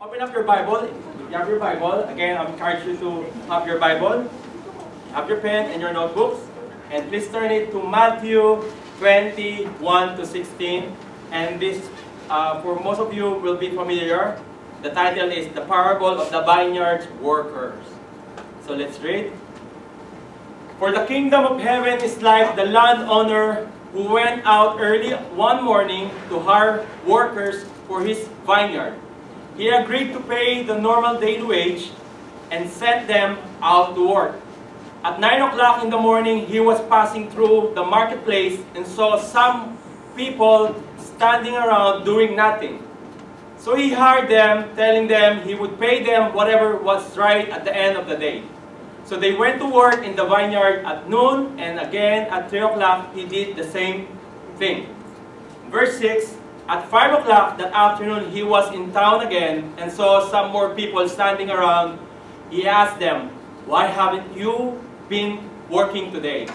Open up your Bible. If you have your Bible, again, I encourage you to have your Bible, have your pen and your notebooks, and please turn it to Matthew 21 to 16. And this, for most of you, will be familiar. The title is The Parable of the Vineyard Workers. So let's read. For the kingdom of heaven is like the landowner who went out early one morning to hire workers for his vineyard. He agreed to pay the normal daily wage and sent them out to work. At 9 o'clock in the morning, he was passing through the marketplace and saw some people standing around doing nothing. So he hired them, telling them he would pay them whatever was right at the end of the day. So they went to work in the vineyard at noon, and again at 3 o'clock he did the same thing. Verse 6, at 5 o'clock that afternoon he was in town again and saw some more people standing around. He asked them, "Why haven't you been working today?"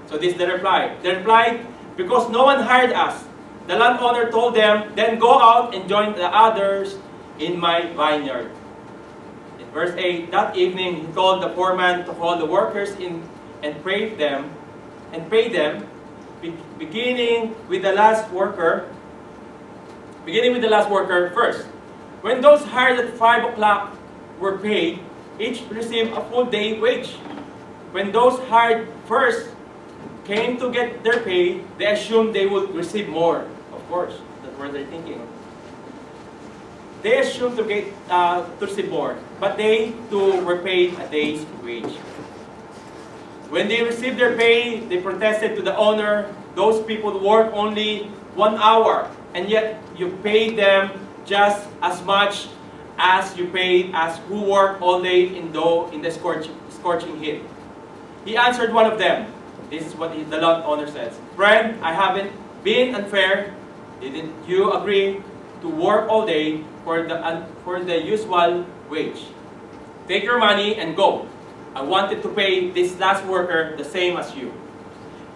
So this is the reply. They replied, "Because no one hired us." The landowner told them, "Then go out and join the others in my vineyard." In verse 8, that evening he told the foreman to call the workers in and pay them, beginning with the last worker first. When those hired at 5 o'clock were paid, each received a full day wage. When those hired first came to get their pay, they assumed they would receive more. Of course, that's what they're thinking. They assumed to receive more, but they too were paid a day's wage. When they received their pay, they protested to the owner, "Those people work only 1 hour, and yet you paid them just as much as you paid us who work all day in the scorching heat." He answered one of them. This is what the landowner says. "Friend, I haven't been unfair. Didn't you agree to work all day for the usual wage? Take your money and go. I wanted to pay this last worker the same as you.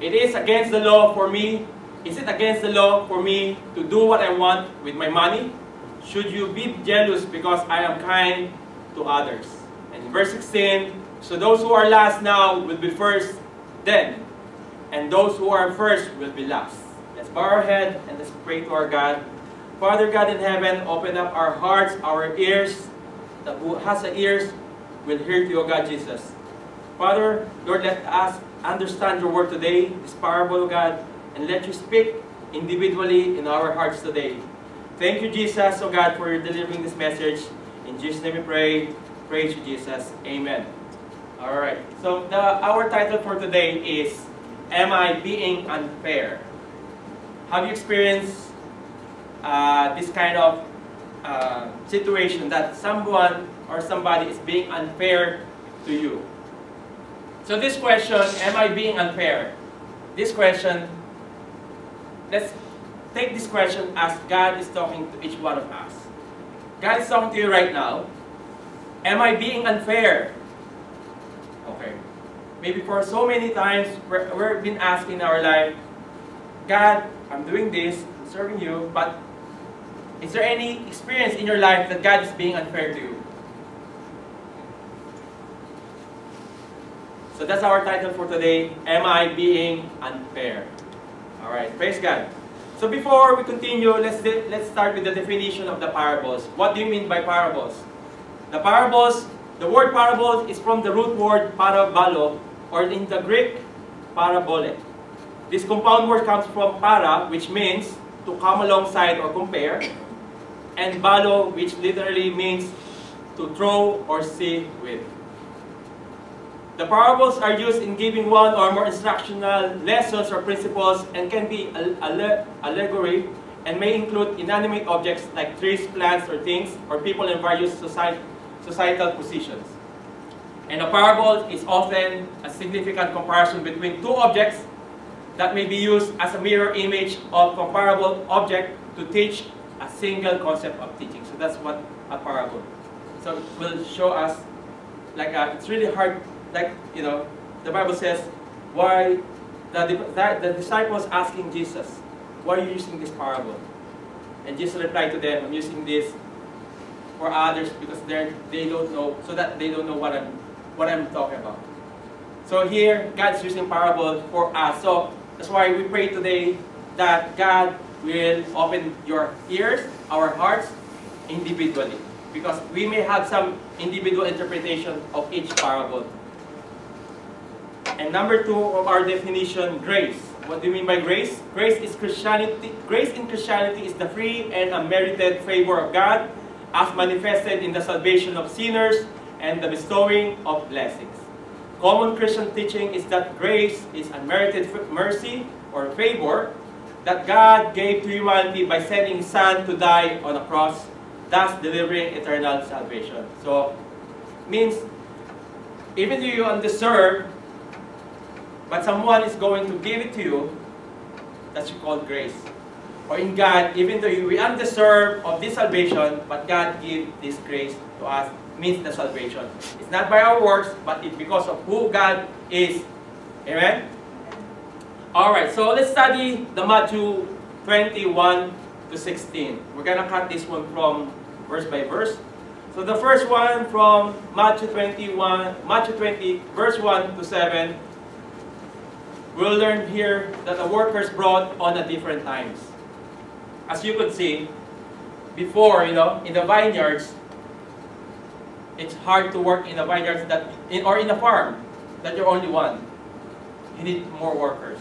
It is against the law for me. Is it against the law for me to do what I want with my money? Should you be jealous because I am kind to others?" And in verse 16, so those who are last now will be first then, and those who are first will be last. Let's bow our head and let's pray to our God. Father God in heaven, open up our hearts, our ears, that who has the ears will hear to you, God Jesus. Father, Lord, let us understand your word today, this parable, God, and let you speak individually in our hearts today. Thank you, Jesus, oh God, for delivering this message. In Jesus' name we pray. Praise you, Jesus. Amen. All right. So our title for today is, Am I Being Unfair? Have you experienced this kind of situation that someone or somebody is being unfair to you? So this question, am I being unfair? This question, let's take this question as God is talking to each one of us. God is talking to you right now. Am I being unfair? Okay. Maybe for so many times we've been asking in our life, God, I'm doing this, I'm serving you, but is there any experience in your life that God is being unfair to you? So that's our title for today, Am I Being Unfair? Alright, praise God. So before we continue, let's start with the definition of the parables. What do you mean by parables? The word parables is from the root word parabolo, or in the Greek, parabole. This compound word comes from para, which means to come alongside or compare, and balo, which literally means to throw or see with. The parables are used in giving one or more instructional lessons or principles and can be allegory and may include inanimate objects like trees, plants, or things, or people in various societal positions. And a parable is often a significant comparison between two objects that may be used as a mirror image of comparable object to teach a single concept of teaching. So that's what a parable. So it will show us, like it's really hard, like, you know, the Bible says, why the disciples asking Jesus, why are you using this parable? And Jesus replied to them, I'm using this for others because they don't know, so that they don't know what I'm talking about. So here, God's using parable for us. So that's why we pray today that God will open your ears, our hearts, individually. Because we may have some individual interpretation of each parable. And number 2 of our definition, grace. What do you mean by grace? Grace is Christianity. Grace in Christianity is the free and unmerited favor of God as manifested in the salvation of sinners and the bestowing of blessings. Common Christian teaching is that grace is unmerited mercy or favor that God gave to humanity by sending His Son to die on a cross, thus delivering eternal salvation. So, means even though you undeserved, but someone is going to give it to you, that's called grace. Or in God, even though we undeserved of this salvation, but God gave this grace to us, means the salvation. It's not by our works, but it's because of who God is. Amen? Alright, so let's study the Matthew 21 to 16. We're going to cut this one from verse by verse. So the first one from Matthew 20, verse 1 to 7, we'll learn here that the workers brought on at different times. As you could see, before, in the vineyards, it's hard to work in the vineyards or in a farm that you're only one. You need more workers.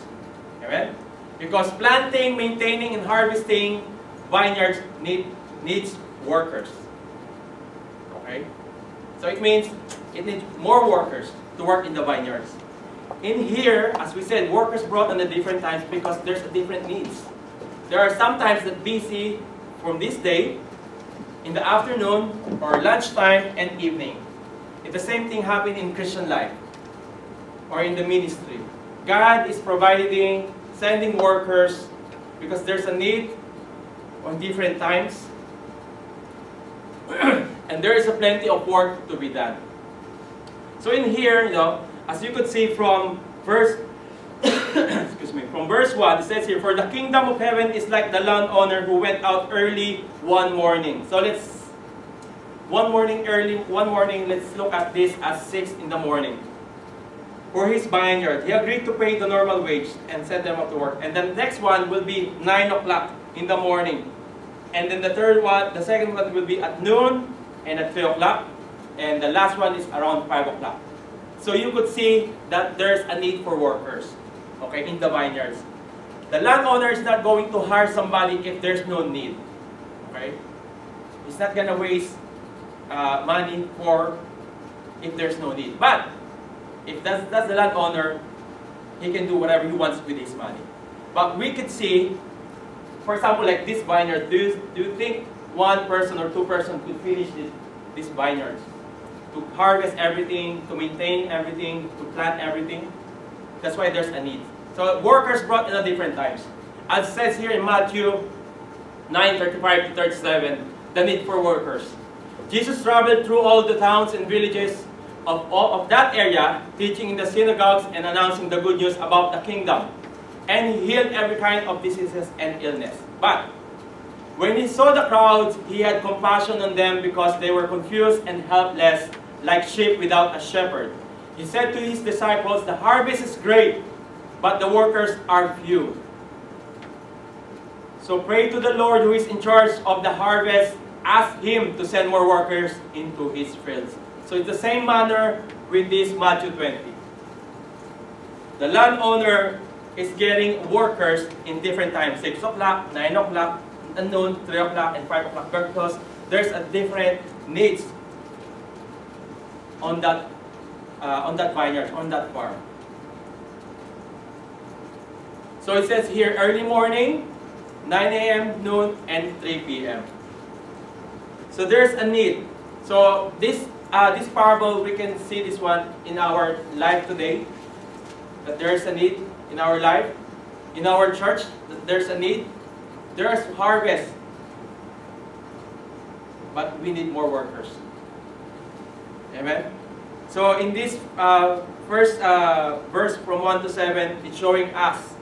Amen? Because planting, maintaining, and harvesting vineyards needs workers. Okay? So it means it needs more workers to work in the vineyards. In here, as we said, workers brought on at different times because there's different needs. There are some times that busy from this day, in the afternoon, or lunchtime, and evening. It's the same thing happened in Christian life, or in the ministry. God is providing, sending workers, because there's a need on different times, and there is a plenty of work to be done. So in here, as you could see from verse, from verse 1, it says here, "For the kingdom of heaven is like the landowner who went out early one morning." So one morning, let's look at this as 6 in the morning. For his vineyard, he agreed to pay the normal wage and send them off to work. And then the next one will be 9 o'clock in the morning. And then the second one will be at noon and at 3 o'clock. And the last one is around 5 o'clock. So you could see that there's a need for workers, okay, in the vineyards. The landowner is not going to hire somebody if there's no need, okay? He's not gonna waste money if there's no need. But if that's the landowner, he can do whatever he wants with his money. But we could see, for example, like this vineyard. Do you think one person or two person could finish this vineyard? To harvest everything, to maintain everything, to plant everything. That's why there's a need. So workers brought in at different times. As it says here in Matthew 9:35 to 37, the need for workers. Jesus traveled through all the towns and villages of that area, teaching in the synagogues and announcing the good news about the kingdom. And he healed every kind of diseases and illness. But when he saw the crowds, he had compassion on them because they were confused and helpless, like sheep without a shepherd. He said to his disciples, "The harvest is great, but the workers are few. So pray to the Lord who is in charge of the harvest. Ask Him to send more workers into His fields." So it's the same manner with this Matthew 20. The landowner is getting workers in different times. 6 o'clock, 9 o'clock, noon, 3 o'clock, and 5 o'clock. Because there's a different needs on that vineyard, on that farm. So it says here, early morning, 9 a.m., noon, and 3 p.m. So there's a need. So this parable, we can see this one in our life today. That there's a need in our life. In our church, that there's a need. There's harvest. But we need more workers. Amen? So in this first verse from 1 to 7, it's showing us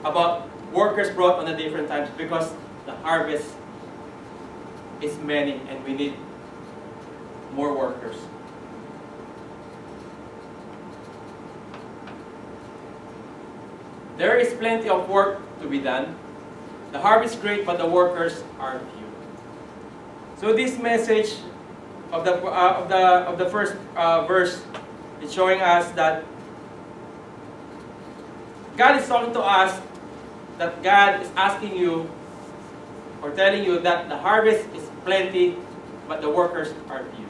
about workers brought on the different times because the harvest is many and we need more workers. There is plenty of work to be done. The harvest is great, but the workers are few. So this message of the first verse is showing us that God is talking to us, that God is asking you or telling you that the harvest is plenty, but the workers are few.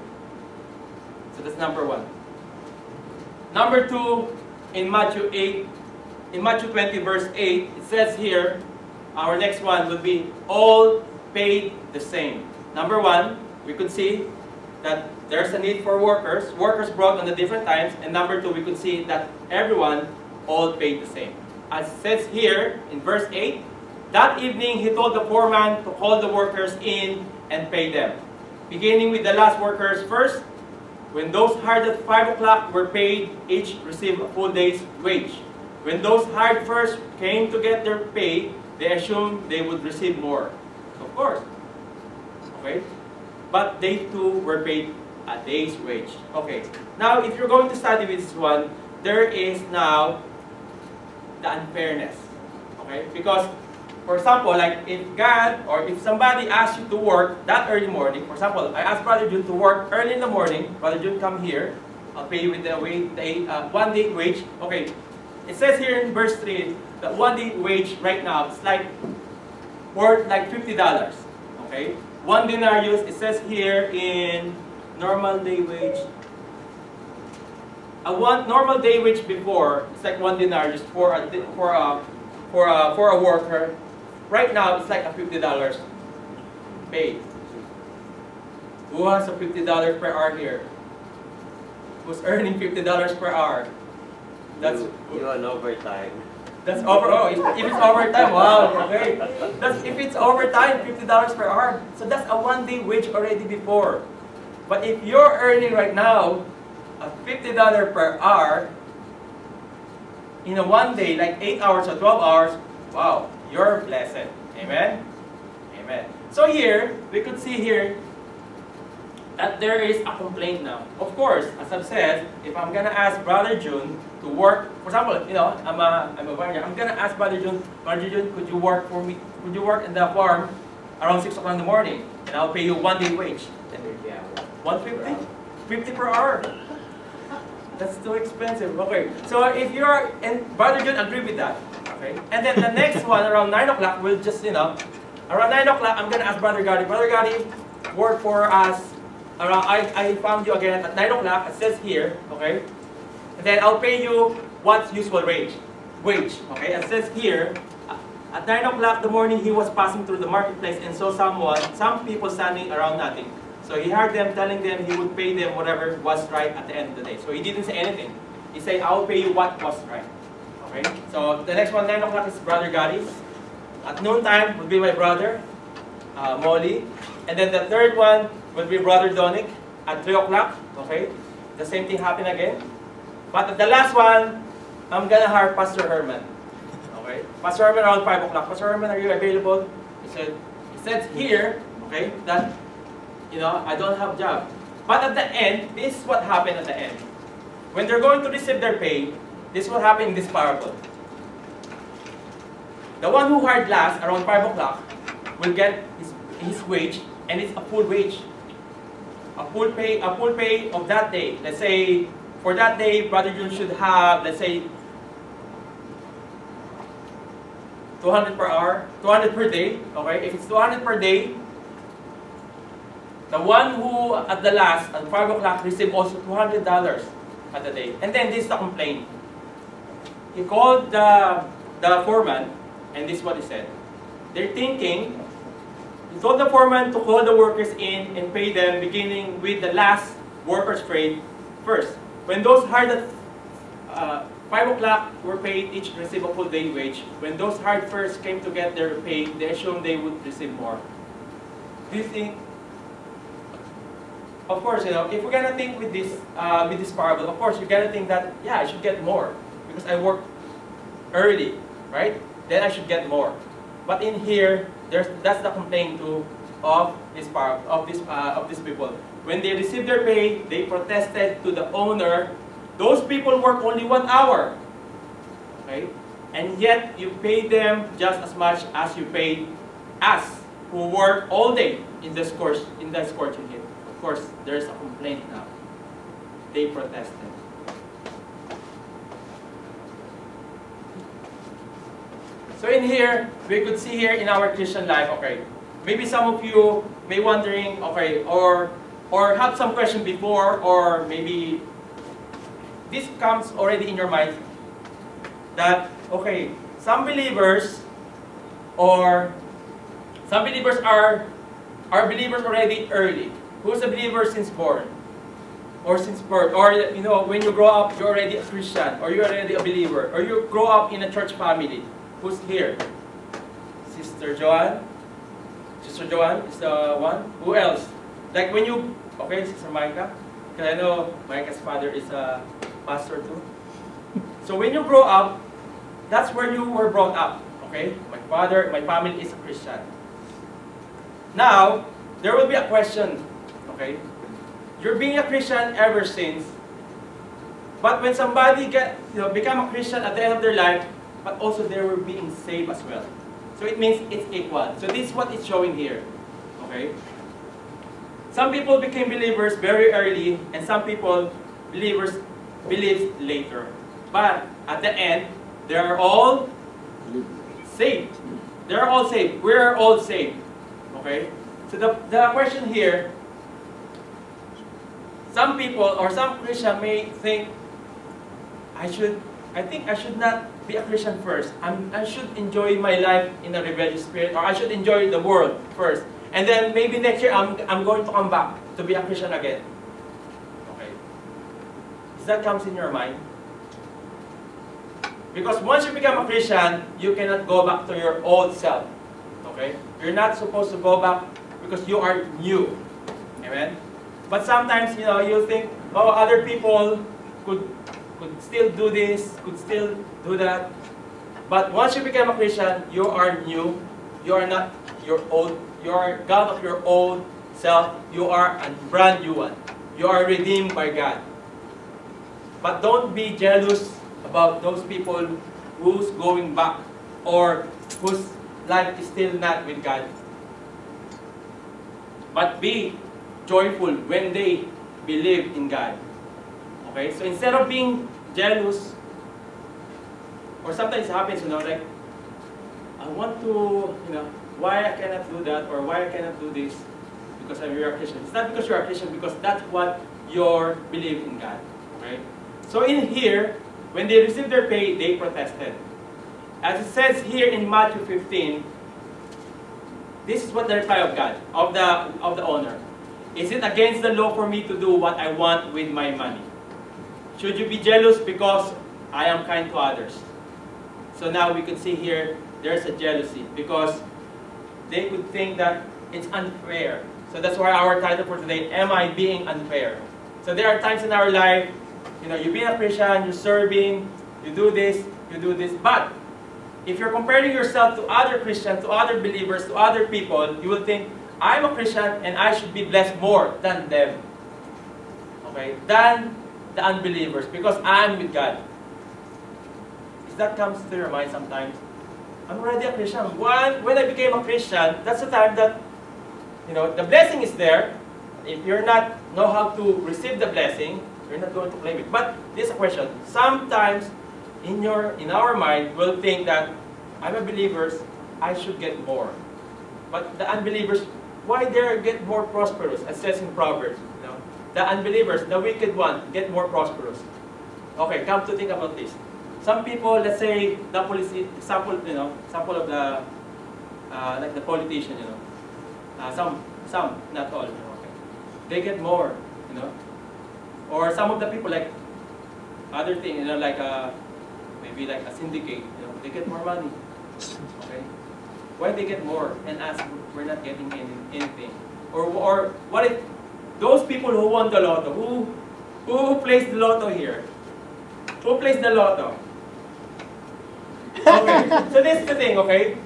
So that's number one. Number two, in Matthew 20 verse 8, it says here, our next one will be all paid the same. Number one, we could see that there's a need for workers brought on the different times, and number two, we could see that everyone all paid the same. As it says here in verse 8, that evening he told the foreman to call the workers in and pay them. Beginning with the last workers first, when those hired at 5 o'clock were paid, each received a full day's wage. When those hired first came to get their pay, they assumed they would receive more. Of course. Okay? But they too were paid a day's wage. Okay. Now, if you're going to study with this one, there is now the unfairness. Okay? Because, for example, like if God or if somebody asks you to work that early morning, for example, I asked Brother June to work early in the morning. Brother June, come here. I'll pay you with the 1 day wage. Okay. It says here in verse 3 that 1 day wage right now is like worth like $50. Okay? 1 denarius, it says here in normal day wage. Normal day wage before, it's like 1 denarius for a worker. Right now, it's like a $50 pay. Who has a $50 per hour here? Who's earning $50 per hour? That's you on overtime. That's over. Oh, if it's overtime, wow. Okay. That's if it's overtime, $50 per hour. So that's a 1 day wage already before. But if you're earning right now a $50 per hour in a 1 day, like 8 hours or 12 hours, wow, you're blessed. Amen. Amen. So here we could see here that there is a complaint now. Of course, as I've said, if I'm gonna ask Brother June to work, for example, you know, I'm a farmer. I'm gonna ask Brother June, could you work for me? Could you work in the farm around 6 o'clock in the morning, and I'll pay you 1 day wage? 150? 50 per hour. That's too expensive. Okay, so if you're, and Brother June agree with that. Okay, and then the next one around 9 o'clock, we'll just, you know, around 9 o'clock, I'm gonna ask Brother Gotti. Brother Gotti, work for us. Around, I found you again at 9 o'clock, it says here, okay? And then I'll pay you what's usual wage, okay? It says here, at 9 o'clock the morning he was passing through the marketplace and saw some people standing around nothing. So he heard them telling them he would pay them whatever was right at the end of the day. So he didn't say anything. He said, I'll pay you what was right, okay? So the next one, 9 o'clock is Brother Gotti. At noontime would be my brother, Molly. And then the third one will be Brother Donick at 3 o'clock. Okay? The same thing happened again. But at the last one, I'm gonna hire Pastor Herman. Okay? Pastor Herman around 5 o'clock. Pastor Herman, are you available? He said here, okay, that, you know, I don't have a job. But at the end, this is what happened at the end. When they're going to receive their pay, this is what happened in this parable. The one who hired last, around 5 o'clock, will get his wage, and it's a full wage. A full pay of that day. Let's say, for that day, Brother June should have, let's say, 200 per hour, 200 per day. Okay, if it's 200 per day, the one who at the last, at 5 o'clock, received also $200 at the day. And then this is the complaint. He called the foreman, and this is what he said. They're thinking, he told the foreman to call the workers in and pay them, beginning with the last workers paid first. When those hired at 5 o'clock were paid, each received a full day wage. When those hired first came to get their pay, they assumed they would receive more. Do you think? Of course, you know, if we're gonna think with this parable, of course, you're gonna think that, yeah, I should get more because I work early, right? Then I should get more. But in here, that's the complaint of these people. When they received their pay, they protested to the owner. Those people work only 1 hour, okay, and yet you pay them just as much as you pay us who work all day in the scorching heat. Of course, there's a complaint now. They protested. So in here, we could see here in our Christian life, okay, maybe some of you may wondering, okay, or have some question before, or maybe this comes already in your mind that, okay, some believers are believers already early. Who's a believer since born? Or since birth? Or, you know, when you grow up, you're already a Christian, or you're already a believer, or you grow up in a church family. Who's here? Sister Joanne? Sister Joanne is the one? Who else? Like when you, okay, Sister Micah? Because I know Micah's father is a pastor too. So when you grow up, that's where you were brought up, okay? My family is a Christian. Now, there will be a question, okay? You're being a Christian ever since, but when somebody become a Christian at the end of their life, but also they were being saved as well. So it means it's equal. So this is what it's showing here, okay? Some people became believers very early, and some people believed later. But at the end, they are all saved. They are all saved. We are all saved. Okay? So the question here, some people or some Christian may think, I think I should not be a Christian first. I should enjoy my life in a rebellious spirit, or I should enjoy the world first. And then maybe next year I'm going to come back to be a Christian again. Okay? Does that comes in your mind? Because once you become a Christian, you cannot go back to your old self. Okay? You're not supposed to go back because you are new. Amen? But sometimes, you think, oh, other people could still do this, could still do that. But once you become a Christian, you are new. You are not your old. You are God of your old self. You are a brand new one. You are redeemed by God. But don't be jealous about those people who's going back or whose life is still not with God. But be joyful when they believe in God. Okay? So instead of being jealous, or sometimes it happens, like, I want to, why I cannot do that, or why I cannot do this, because you're a Christian. It's not because you're a Christian, because that's what you believe in God. Okay? So in here, when they received their pay, they protested. As it says here in Matthew 15, this is what the reply of God, of the owner. Is it against the law for me to do what I want with my money? Should you be jealous because I am kind to others? So now we could see here, there's a jealousy because they could think that it's unfair. So that's why our title for today, Am I Being Unfair? So there are times in our life, you're being a Christian, you're serving, you do this, but if you're comparing yourself to other Christians, to other believers, to other people, you will think, I'm a Christian and I should be blessed more than them. Okay? Than the unbelievers, because I'm with God. If that comes to your mind sometimes, I'm already a Christian. When I became a Christian, that's the time that, the blessing is there. If you're not know how to receive the blessing, you're not going to claim it. But this is a question. Sometimes in our mind, we'll think that I'm a believer, I should get more. But the unbelievers, why they get more prosperous? As says in Proverbs, the unbelievers, the wicked one, get more prosperous. Okay, come to think about this. Some people, let's say, the example of the like the politician, some, not all. Okay. They get more, or some of the people like other thing, like maybe like a syndicate, they get more money. Okay, why they get more and us we're not getting anything? Or what if those people who won the lotto, who plays the lotto here? Who plays the lotto? Okay, so this is the thing, okay?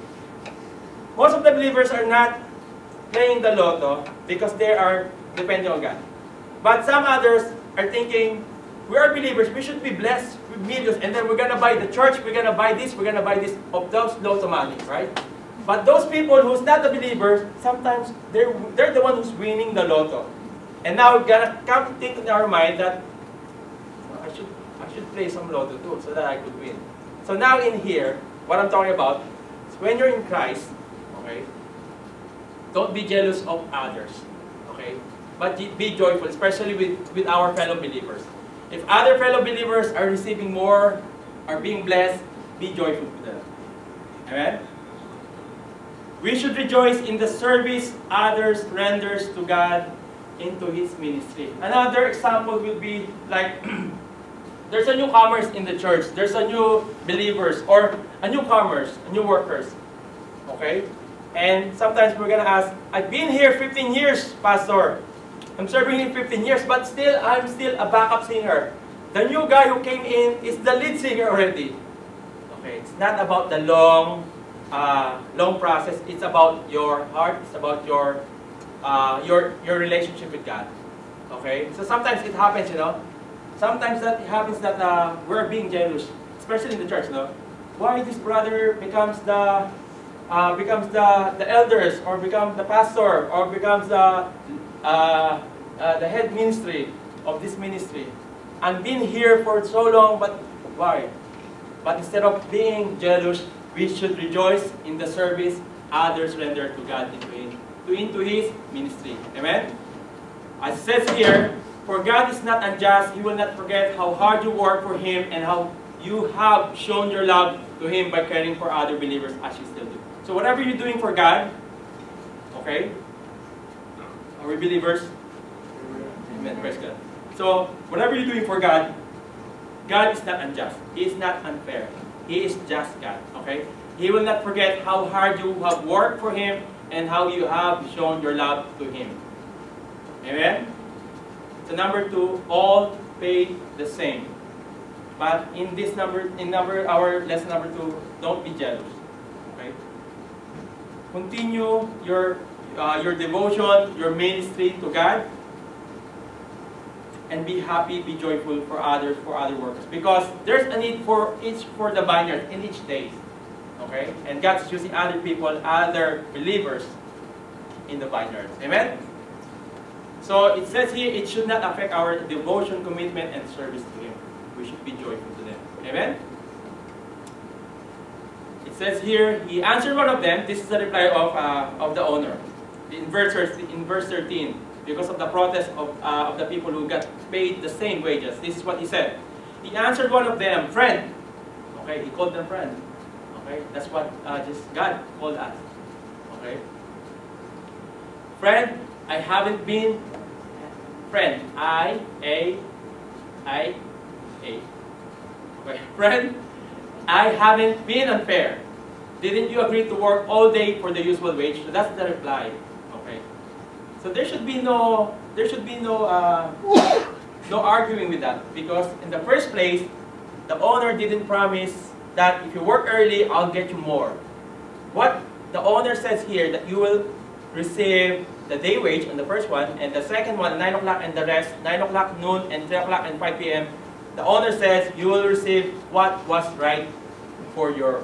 Most of the believers are not playing the lotto because they are depending on God. But some others are thinking, we are believers, we should be blessed with millions, and then we're going to buy the church, we're going to buy this of those lotto money, right? But those people who's not the believers, sometimes they're the one who's winning the lotto. And now we're going to come think in our mind that, I should play some lotto too, so that I could win. So now in here, what I'm talking about is when you're in Christ, okay, don't be jealous of others, okay? But be joyful, especially with our fellow believers. If other fellow believers are receiving more, are being blessed, be joyful to them. Amen? We should rejoice in the service others renders to God into His ministry. Another example will be like, there's a newcomers in the church, there's a new believers, or a newcomers, new workers. Okay? And sometimes we're going to ask, I've been here 15 years, Pastor. I'm serving in 15 years, but I'm still a backup singer. The new guy who came in is the lead singer already. Okay, it's not about the long process. It's about your heart. It's about your relationship with God. Okay, so sometimes it happens, you know. Sometimes that happens that we're being jealous, especially in the church, you know. Why this brother becomes the elders, or becomes the pastor, or becomes the head ministry of this ministry, and been here for so long, but why? But instead of being jealous, we should rejoice in the service others render to God into His ministry. Amen? As it says here, for God is not unjust, He will not forget how hard you work for Him and how you have shown your love to Him by caring for other believers as you still do. So whatever you're doing for God, okay? Are we believers? Amen. Praise God. So, whatever you're doing for God, God is not unjust. He is not unfair. He is just God. Okay? He will not forget how hard you have worked for Him and how you have shown your love to Him. Amen? So number 2, all pay the same. But in this our lesson number 2, don't be jealous. Okay? Continue your devotion, your ministry to God, and be happy, be joyful for other workers, because there's a need for the vineyard in each day. Okay, and God's using other people, other believers in the vineyard. Amen. So it says here, it should not affect our devotion, commitment, and service to Him. We should be joyful to them. Amen. It says here, He answered one of them. This is the reply of the owner. In verse 13, because of the protest of the people who got paid the same wages. This is what he said. He answered one of them, friend. Okay, he called them friend. Okay, that's what just God called us. Okay, friend, I haven't been. Friend, I. Okay, friend, I haven't been unfair. Didn't you agree to work all day for the usual wage? So that's the reply. So there should be no arguing with that, because in the first place, the owner didn't promise that if you work early, I'll get you more. What the owner says here, that you will receive the day wage on the first one, and the second one 9 o'clock, and the rest 9 o'clock, noon, and 3 o'clock and 5 p.m. The owner says you will receive what was right for you.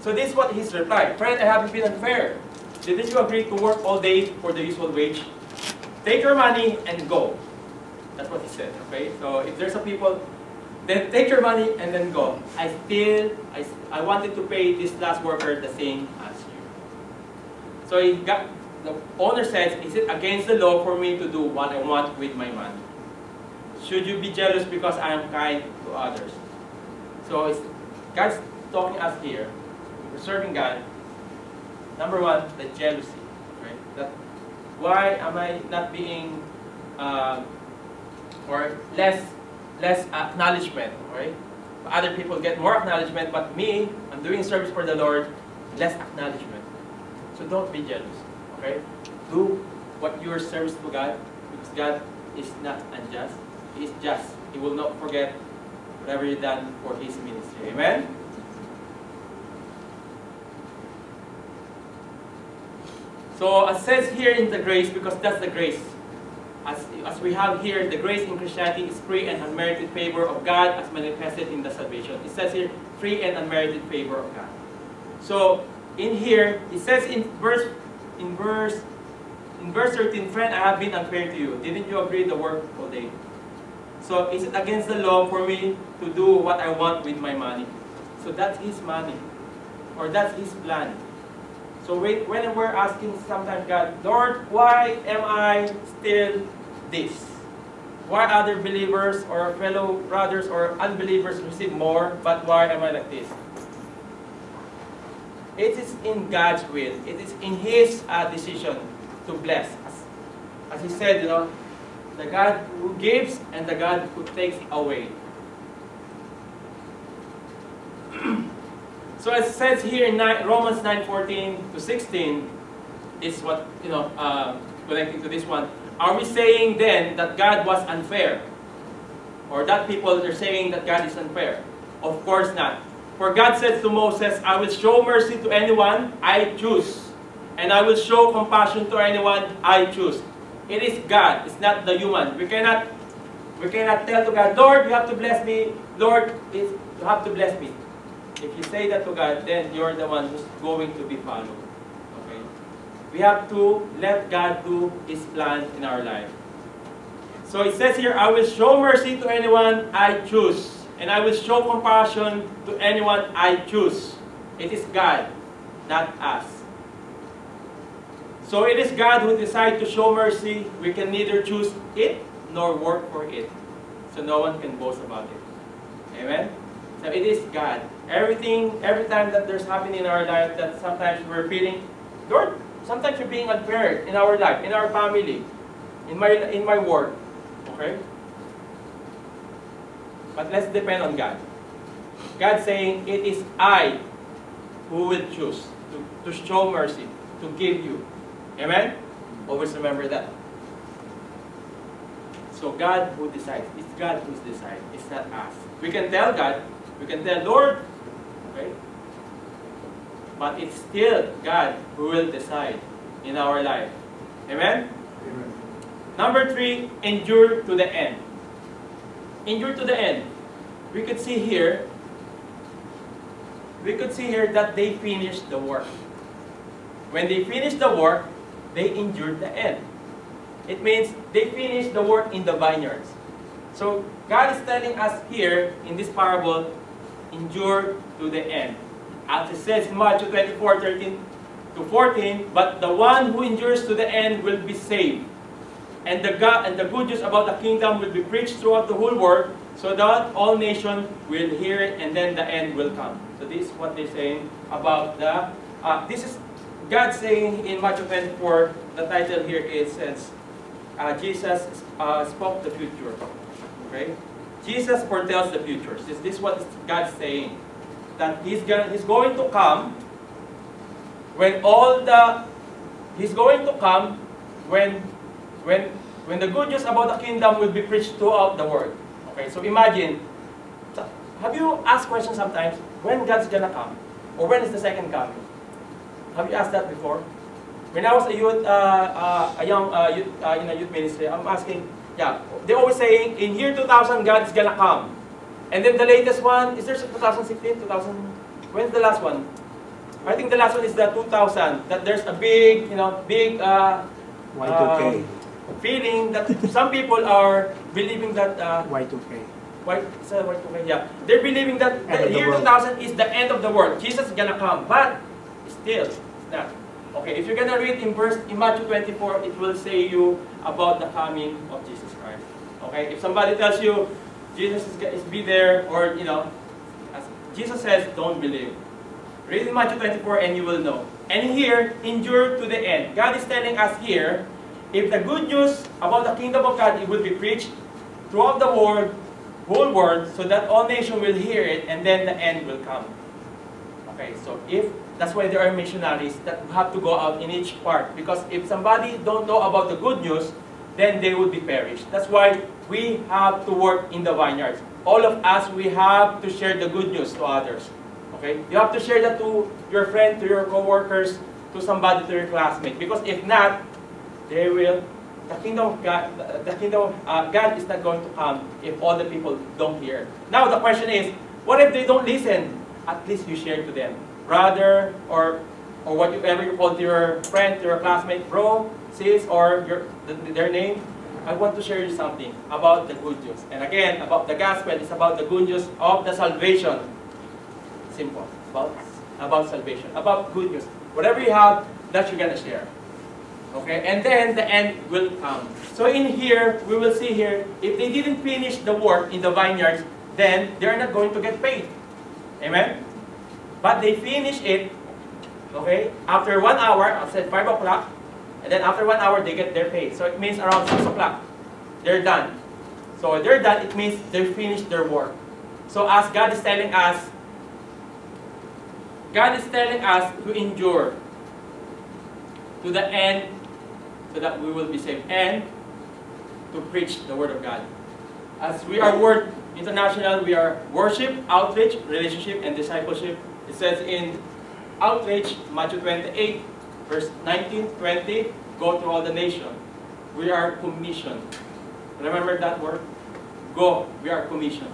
So this is what his reply. Friend, I haven't been unfair. Didn't you agree to work all day for the usual wage? Take your money and go. That's what he said. Okay. So if there's a people, then take your money and then go. I wanted to pay this last worker the same as you. So the owner says, is it against the law for me to do what I want with my money? Should you be jealous because I am kind to others? So God's talking us here. We're serving God. Number 1, the jealousy. Right? That why am I not being or less acknowledgement? Right? Other people get more acknowledgement, but me, I'm doing service for the Lord, less acknowledgement. So don't be jealous. Okay? Do what your service to God, because God is not unjust. He is just. He will not forget whatever you've done for His ministry. Amen? So as says here in the grace, because that's the grace. As we have here, the grace in Christianity is free and unmerited favor of God as manifested in the salvation. It says here, free and unmerited favor of God. So in here, it says in verse 13, friend, I have been unfair to you. Didn't you agree to work all day? So is it against the law for me to do what I want with my money? So that's his money, or that's his plan. So when we're asking sometimes God, Lord, why am I still this? Why other believers or fellow brothers or unbelievers receive more, but why am I like this? It is in God's will. It is in His decision to bless us. As He said, you know, the God who gives and the God who takes away. So as it says here in Romans 9:14 to 16, is what, you know, connecting to this one. Are we saying then that God was unfair? Or that people are saying that God is unfair? Of course not. For God said to Moses, I will show mercy to anyone I choose, and I will show compassion to anyone I choose. It is God, it's not the human. We cannot tell to God, Lord, you have to bless me. Lord, you have to bless me. If you say that to God, then you're the one who's going to be followed. Okay? We have to let God do His plan in our life. So it says here, I will show mercy to anyone I choose, and I will show compassion to anyone I choose. It is God, not us. So it is God who decides to show mercy. We can neither choose it nor work for it. So no one can boast about it. Amen? So it is God. Every time that there's happening in our life that sometimes we're feeling, Lord, sometimes you're being unfair in our life, in our family, in my work. Okay? But let's depend on God. God saying, it is I who will choose to show mercy, to give you. Amen? Always remember that. So God who decides. It's God who's decides. It's not us. We can tell God, we can tell Lord, okay? But it's still God who will decide in our life. Amen? Amen. Number 3, endure to the end. Endure to the end. We could see here that they finished the work. When they finished the work, they endured the end. It means they finished the work in the vineyards. So God is telling us here in this parable, endure to the end. As it says in Matthew 24:13 to 14, but the one who endures to the end will be saved. And the good news about the kingdom will be preached throughout the whole world, so that all nations will hear it, and then the end will come. So this is what they're saying about the. This is God saying in Matthew 24. The title here says, Jesus spoke the future. Okay, Jesus foretells the future. This is what God's saying, that He's going to come when when the good news about the kingdom will be preached throughout the world. Okay, so imagine, have you asked questions sometimes, when God's gonna come? Or when is the second coming? Have you asked that before? When I was a youth, young youth in a youth ministry, I'm asking, they're always saying, in year 2000, God is gonna come. And then the latest one, is there 2016, 2000? When's the last one? I think the last one is the 2000, that there's a big, Y2K. Feeling that some people are believing that Y2K. Y2K, yeah. They're believing that the year 2000 is the end of the world. Jesus is gonna come, but still, it's not. Okay, if you're gonna read in Matthew 24, it will say you about the coming of Jesus Christ. Okay, if somebody tells you Jesus is be there, or as Jesus says, don't believe. Read in Matthew 24 and you will know. And here, endure to the end. God is telling us here, if the good news about the kingdom of God, it will be preached throughout the whole world, so that all nations will hear it, and then the end will come. Okay, so that's why there are missionaries that have to go out in each part, because if somebody don't know about the good news, then they would be perished. That's why we have to work in the vineyards. All of us, we have to share the good news to others. Okay, you have to share that to your friend, to your co-workers, to somebody, to your classmate. Because if not, they will, the kingdom of God, God is not going to come if all the people don't hear. Now the question is, what if they don't listen? At least you share to them. Brother, or whatever you call to your friend, to your classmate, bro, sis, or their name. I want to share you something about the good news. And again, about the gospel, it's about the good news of the salvation. Simple. About salvation. About good news. Whatever you have, that you're going to share. Okay? And then the end will come. So in here, we will see here, if they didn't finish the work in the vineyards, then they're not going to get paid. Amen? But they finish it, okay, after 1 hour, I said 5 o'clock, and then after 1 hour, they get their pay. So it means around 6 o'clock, they're done. So they're done, it means they finished their work. So as God is telling us to endure to the end so that we will be saved, and to preach the Word of God. As we are Word International, we are worship, outreach, relationship, and discipleship. It says in outreach, Matthew 28, verse 19, 20, go to all the nations. We are commissioned. Remember that word? Go. We are commissioned.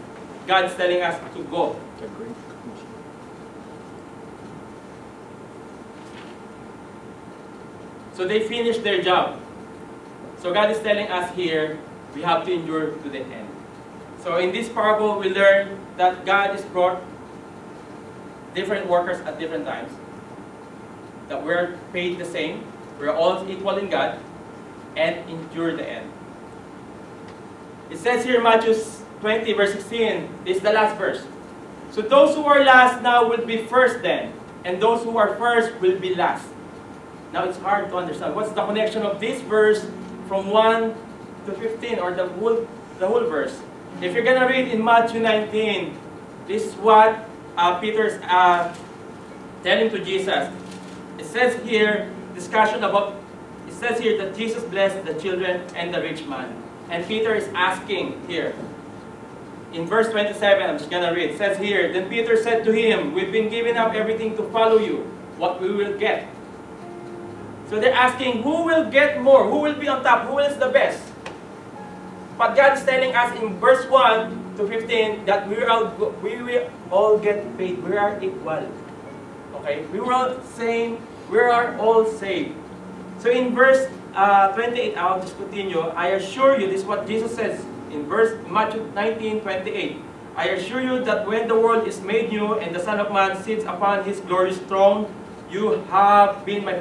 God is telling us to go. The Great Commission. So they finished their job. So God is telling us here, we have to endure to the end. So in this parable, we learn that God has brought different workers at different times. That we're paid the same, we're all equal in God, and endure the end. It says here in Matthew 20, verse 16, this is the last verse. So those who are last now will be first then, and those who are first will be last. Now it's hard to understand. What's the connection of this verse from 1 to 15, or the whole verse? If you're going to read in Matthew 19, this is what Peter's telling to Jesus. It says here, discussion about, it says here that Jesus blessed the children and the rich man. And Peter is asking here, in verse 27, I'm just going to read, it says here, then Peter said to him, we've been giving up everything to follow you. What we will get? So they're asking, who will get more? Who will be on top? Who is the best? But God is telling us in verse 1 to 15 that we will all get paid. We are equal. Okay? We are all same. We are all saved. So in verse 28, I'll just continue. I assure you, this is what Jesus says in Matthew 19:28. I assure you that when the world is made new and the Son of Man sits upon his glorious throne, you have been my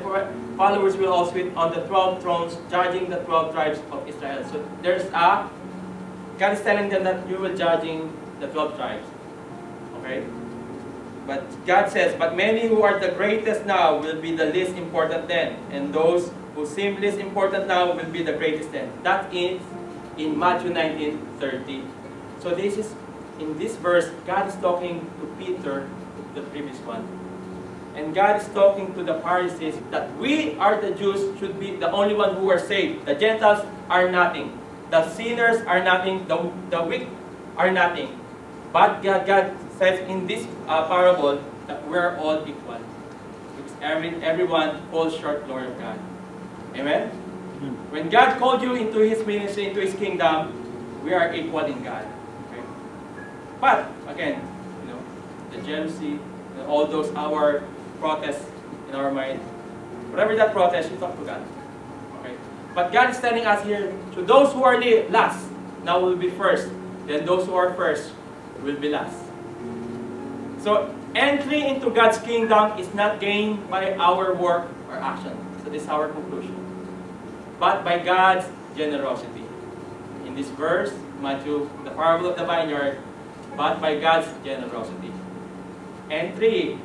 followers will all sit on the 12 thrones, judging the 12 tribes of Israel. So God is telling them that you will judging the 12 tribes. Okay? But God says, but many who are the greatest now will be the least important then, and those who seem least important now will be the greatest then. That is in Matthew 19:30. So this is, in this verse, God is talking to Peter, the previous one. And God is talking to the Pharisees that we are the Jews should be the only one who are saved. The Gentiles are nothing. The sinners are nothing. The weak are nothing. But God says in this parable that we're all equal. Because everyone falls short glory of God. Amen? When God called you into His ministry, into His kingdom, we are equal in God. Okay? But, again, the jealousy, all those our protests in our mind, whatever that protest, you talk to God. Okay? But God is telling us here, to those who are last, now will be first. Then those who are first will be last. So, entry into God's kingdom is not gained by our work or action. So this is our conclusion. But by God's generosity. In this verse, Matthew, the parable of the vineyard, but by God's generosity. Entry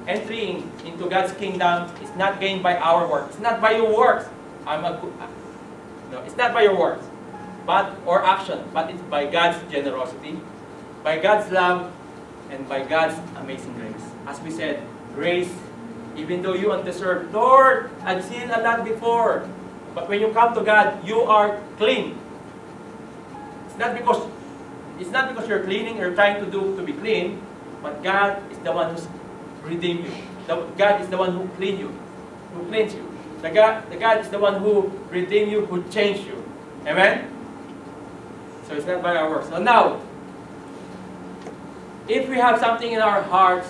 entering into God's kingdom is not gained by our works. It's not by your works. It's not by your works, or action, but it's by God's generosity, by God's love, and by God's amazing grace. As we said, grace, even though you undeserved, Lord, I've sinned a lot before, but when you come to God, you are clean. It's not because you're cleaning or trying to be clean, but God is the one who's redeemed you. God is the one who cleans you. The God is the one who redeemed you, who changed you. Amen? So it's not by our works. So now, if we have something in our hearts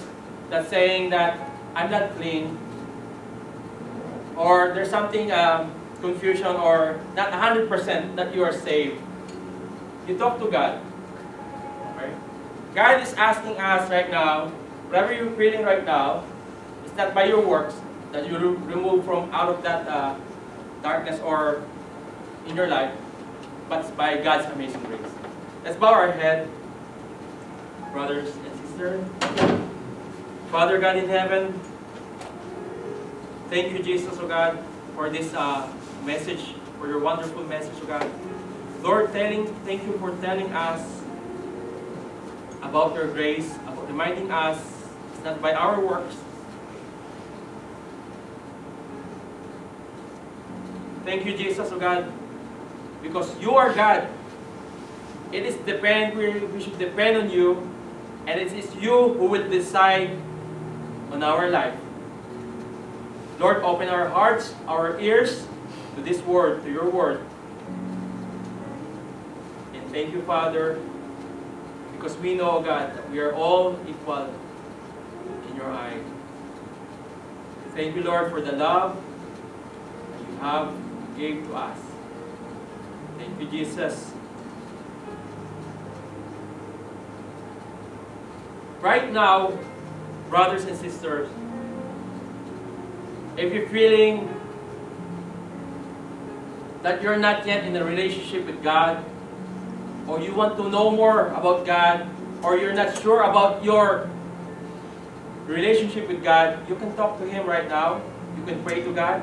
that's saying that I'm not clean, or there's something confusion, or not 100% that you are saved, you talk to God. Okay? God is asking us right now, whatever you're feeling right now, it's not by your works that you remove from out of that darkness or in your life, but it's by God's amazing grace. Let's bow our head, brothers and sisters. Father God in heaven, thank you, Jesus, oh God, for this message, for your wonderful message, oh God. Lord, thank you for telling us about your grace, about reminding us it's not by our works. Thank you, Jesus, oh God, because you are God. We should depend on you, and it is you who will decide on our life. Lord, open our hearts, our ears to this word, to your word. And thank you, Father, because we know, God, that we are all equal in your eye. Thank you, Lord, for the love that you have gave to us. Thank you, Jesus. Right now, brothers and sisters, if you're feeling that you're not yet in a relationship with God, or you want to know more about God, or you're not sure about your relationship with God, you can talk to Him right now. You can pray to God.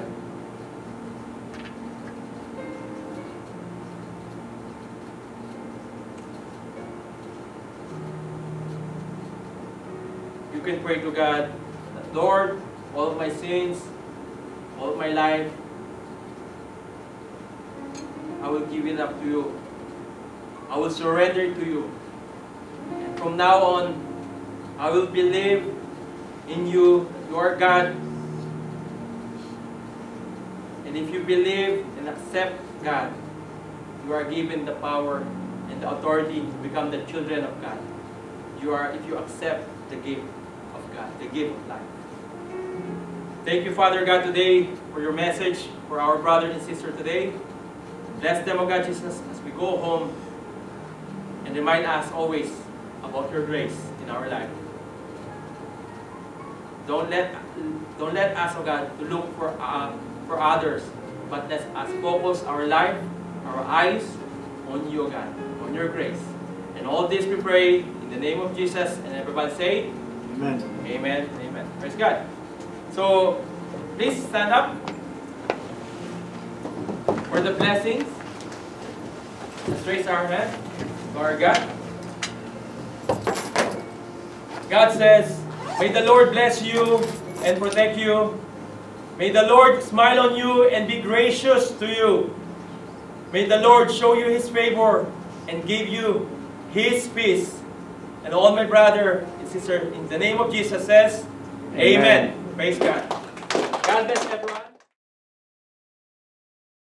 You can pray to God that, Lord, all of my sins, all of my life, I will give it up to you. I will surrender it to you. And from now on, I will believe in you, that you are God. And if you believe and accept God, you are given the power and the authority to become the children of God. If you accept the gift of God, the gift of life. Thank you, Father God, today for your message for our brother and sister today. Bless them, O God Jesus, as we go home, and remind us always about your grace in our life. Don't let us, O God, to look for others, but let us focus our life, our eyes on you, O God, on your grace. And all this we pray in the name of Jesus, and everybody say, Amen. Amen. Amen. Praise God. So, please stand up for the blessings. Let's raise our hand to our God. God says, may the Lord bless you and protect you. May the Lord smile on you and be gracious to you. May the Lord show you His favor and give you His peace. And all my brother and sister, in the name of Jesus says, Amen. Praise God. God bless everyone.